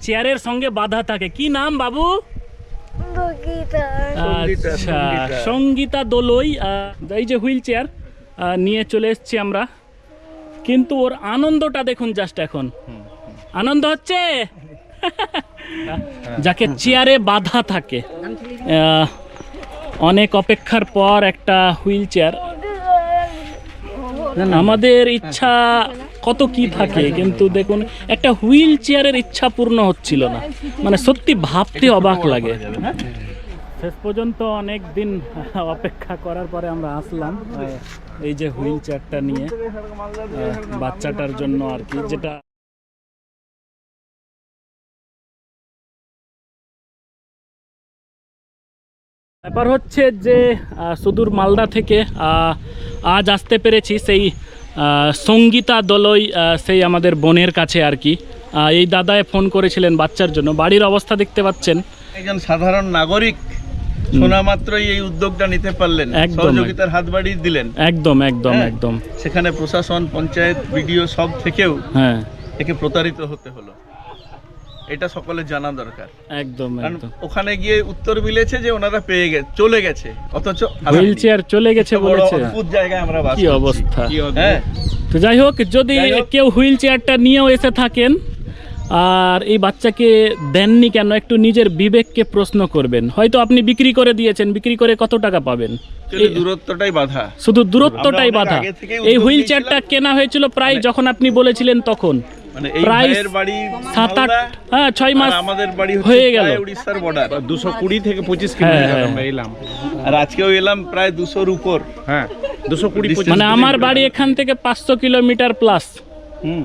চেয়ারের সঙ্গে বাঁধা থাকে, কি নাম বাবু? আচ্ছা, সঙ্গীতা দোলই। এই যে হুইল চেয়ার নিয়ে চলে এসেছি আমরা, কিন্তু ওর আনন্দটা দেখুন জাস্ট। এখন আনন্দ হচ্ছে যাকে চেয়ারে বাঁধা থাকে। অনেক অপেক্ষার পর একটা হুইল চেয়ার। আমাদের ইচ্ছা কত কি থাকে, কিন্তু দেখুন একটা হুইল চেয়ারের ইচ্ছা পূর্ণ হচ্ছিল না। মানে সত্যি ভাবতে অবাক লাগে। শেষ পর্যন্ত অনেক দিন অপেক্ষা করার পরে আমরা আসলাম এই যে হুইল চেয়ারটা নিয়ে বাচ্চাটার জন্য আর কি। যেটা ব্যাপার হচ্ছে যে সুদূর মালদা থেকে আজ আসতে পেরেছি সেই সঙ্গীতা দোলই, সেই আমাদের বোনের কাছে আর কি। এই দাদায় ফোন করেছিলেন বাচ্চার জন্য। বাড়ির অবস্থা দেখতে পাচ্ছেন। একজন সাধারণ নাগরিক শোনা মাত্রই এই উদ্যোগটা নিতে পারলেন, সহযোগিতার হাত বাড়িয়ে দিলেন। একদম একদম একদম। সেখানে প্রশাসন, পঞ্চায়েত, বিডিও সব থেকেও হ্যাঁ একে প্রতারিত হতে হলো, এটা সকলের জানা দরকার। একদম একদম। ওখানে গিয়ে উত্তর মিলেছে যে ওনারা পেয়ে গেছে, চলে গেছে, অথচ হুইল চেয়ার চলে গেছে বলেছে। অদ্ভুত জায়গায় আমরা বাস কি অবস্থা। হ্যাঁ, তো যাই হোক, যদি কেউ হুইল চেয়ারটা নিয়েও এসে থাকেন আর এই বাচ্চাকে দেননি কেন, একটু নিজের বিবেককে প্রশ্ন করবেন। হয়তো আপনি বিক্রি করে দিয়েছেন, বিক্রি করে কত টাকা পাবেন? দূরত্বটাই বাধা, শুধু দূরত্বটাই বাধা। এই হুইল চেয়ারটা কেনা হয়েছিল প্রায় যখন আপনি বলেছিলেন তখন, প্রায় 7-8 6 মাস আমাদের বাড়ি হয়ে গেল। উড়িষ্যার বর্ডার 220 থেকে 25 কিলোমিটার আমরা এলাম, আর আজকেও এলাম প্রায় 200-র উপর। হ্যাঁ 220। মানে আমার বাড়ি এখান থেকে 500 কিলোমিটার প্লাস,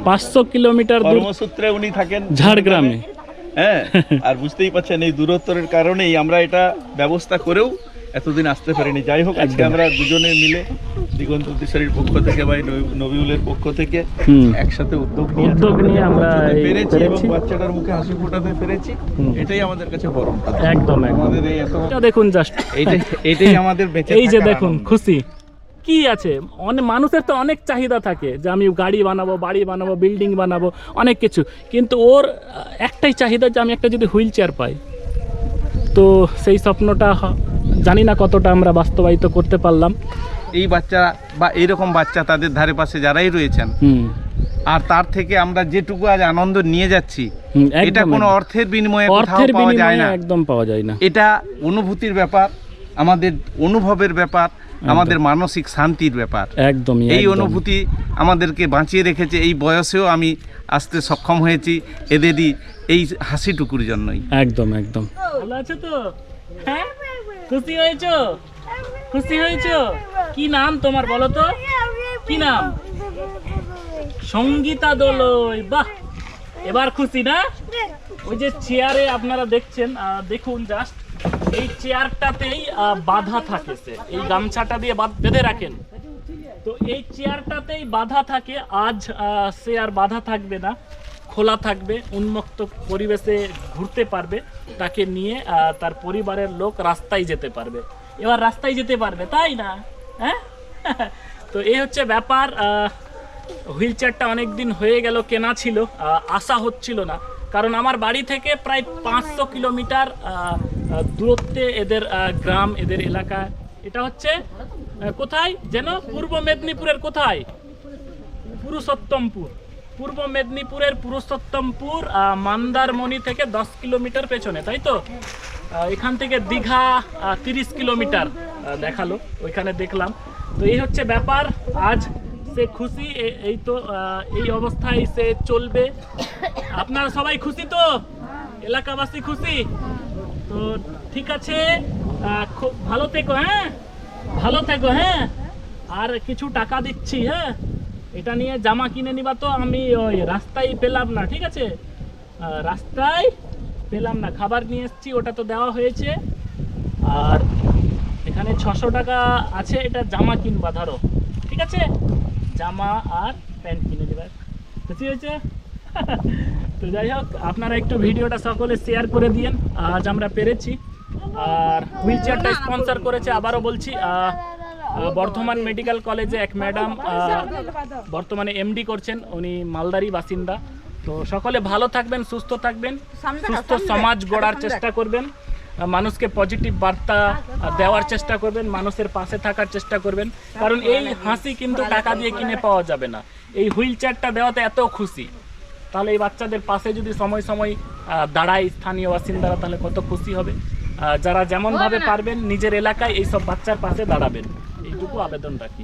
500 কিলোমিটার দূর। কর্মসূত্রে উনি থাকেন ঝাড়গ্রামে। হ্যাঁ, আর বুঝতেই পারছেন এই দূরত্বের কারণেই আমরা এটা ব্যবস্থা করেও এতদিন আসতে পারিনি। যাই হোক, আজকে আমরা দুজনে মিলে দিগন্ত দিশারির পক্ষ থেকে বা নবিউলের পক্ষ থেকে একসাথে উদ্যোগ নিয়ে আমরা পেরেছি এবং বাচ্চাটার মুখে হাসি ফোটাতে পেরেছি। এটাই আমাদের কাছে বড়। একদম আমাদের এই এটা দেখুন জাস্ট, এইটাই আমাদের বেঁচে এই যে দেখুন খুশি কি আছে। অনেক মানুষের তো অনেক চাহিদা থাকে যে আমি গাড়ি বানাবো, বাড়ি বানাবো, বিল্ডিং বানাবো, অনেক কিছু, কিন্তু ওর একটাই চাহিদা যে আমি একটা যদি হুইল চেয়ার পাই। তো সেই স্বপ্নটা জানি না কতটা আমরা বাস্তবায়িত করতে পারলাম। এই বাচ্চা বা এইরকম বাচ্চা তাদের ধারে পাশে যারাই রয়েছেন, আর তার থেকে আমরা যেটুকু আজ আনন্দ নিয়ে যাচ্ছি, এটা কোনো অর্থের বিনিময়ে পাওয়া যায় না, একদম পাওয়া যায় না। এটা অনুভূতির ব্যাপার, আমাদের অনুভবের ব্যাপার, আমাদের মানসিক শান্তির ব্যাপার। একদমই। এই অনুভূতি আমাদেরকে বাঁচিয়ে রেখেছে। এই বয়সেও আমি আসতে সক্ষম হয়েছি এদেরই এই হাসিটুকুর জন্যই। একদম একদম। ভালো আছো তো? হ্যাঁ, খুশি হয়েছো? খুশি হয়েছো? কি নাম তোমার বলো তো? কি নাম? সঙ্গীতা দোলই। বাহ, এবার খুশি না? ওই যে চেয়ারে আপনারা দেখছেন, দেখুন জাস্ট এই চেয়ারটাতেই বাঁধা থাকে। এই গামছাটা দিয়ে বেঁধে রাখেন, তো এই চেয়ারটাতেই বাঁধা থাকে। আজ সে আর বাঁধা থাকবে না, খোলা থাকবে, উন্মুক্ত পরিবেশে ঘুরতে পারবে। তাকে নিয়ে তার পরিবারের লোক রাস্তায় যেতে পারবে। এবার রাস্তায় যেতে পারবে, তাই না? হ্যাঁ, তো এই হচ্ছে ব্যাপার। হুইল চেয়ারটা অনেক দিন হয়ে গেল কেনা ছিল, আশা হচ্ছিল না, কারণ আমার বাড়ি থেকে প্রায় 500 কিলোমিটার দূরত্বে এদের গ্রাম, এদের এলাকা। এটা হচ্ছে কোথায় যেন, পূর্ব মেদিনীপুরের কোথায়? পুরুষোত্তমপুর। পূর্ব মেদিনীপুরের পুরুষোত্তমপুর, মন্দারমণি থেকে 10 কিলোমিটার পেছনে, তাই তো? এখান থেকে দীঘা 30 কিলোমিটার দেখালো, ওইখানে দেখলাম। তো এই হচ্ছে ব্যাপার। আজ সে খুশি, এই তো এই অবস্থায় সে চলবে। আপনারা সবাই খুশি তো? এলাকাবাসী খুশি তো? ঠিক আছে, খুব ভালো থেকো। হ্যাঁ, ভালো থেকো। হ্যাঁ, আর কিছু টাকা দিচ্ছি। হ্যাঁ, এটা নিয়ে জামা কিনে নিবা তো? আমি ওই রাস্তায় পেলাম না, ঠিক আছে? রাস্তায় পেলাম না, খাবার নিয়ে এসেছি, ওটা তো দেওয়া হয়েছে। আর এখানে 600 টাকা আছে, এটা জামা কিনবা, ধরো, ঠিক আছে? জামা আর প্যান্ট কিনে দিবা। খুশি হয়েছে? তো যাই হোক, আপনারা একটু ভিডিওটা সকলে শেয়ার করে দিয়েন। আজ আমরা পেরেছি। আর হুইল চেয়ারটা স্পন্সর করেছে, আবারও বলছি, বর্ধমান মেডিকেল কলেজে এক ম্যাডাম বর্তমানে এমডি করছেন, উনি মালদারি বাসিন্দা। তো সকলে ভালো থাকবেন, সুস্থ থাকবেন, সুস্থ সমাজ গড়ার চেষ্টা করবেন, মানুষকে পজিটিভ বার্তা দেওয়ার চেষ্টা করবেন, মানুষের পাশে থাকার চেষ্টা করবেন। কারণ এই হাসি কিন্তু টাকা দিয়ে কিনে পাওয়া যাবে না। এই হুইল চেয়ারটা দেওয়াতে এত খুশি, তাহলে এই বাচ্চাদের পাশে যদি সময় সময় দাঁড়ায় স্থানীয় বাসিন্দারা, তাহলে কত খুশি হবে। যারা যেমনভাবে পারবেন নিজের এলাকায় এইসব বাচ্চার পাশে দাঁড়াবেন, এইটুকু আবেদন রাখি।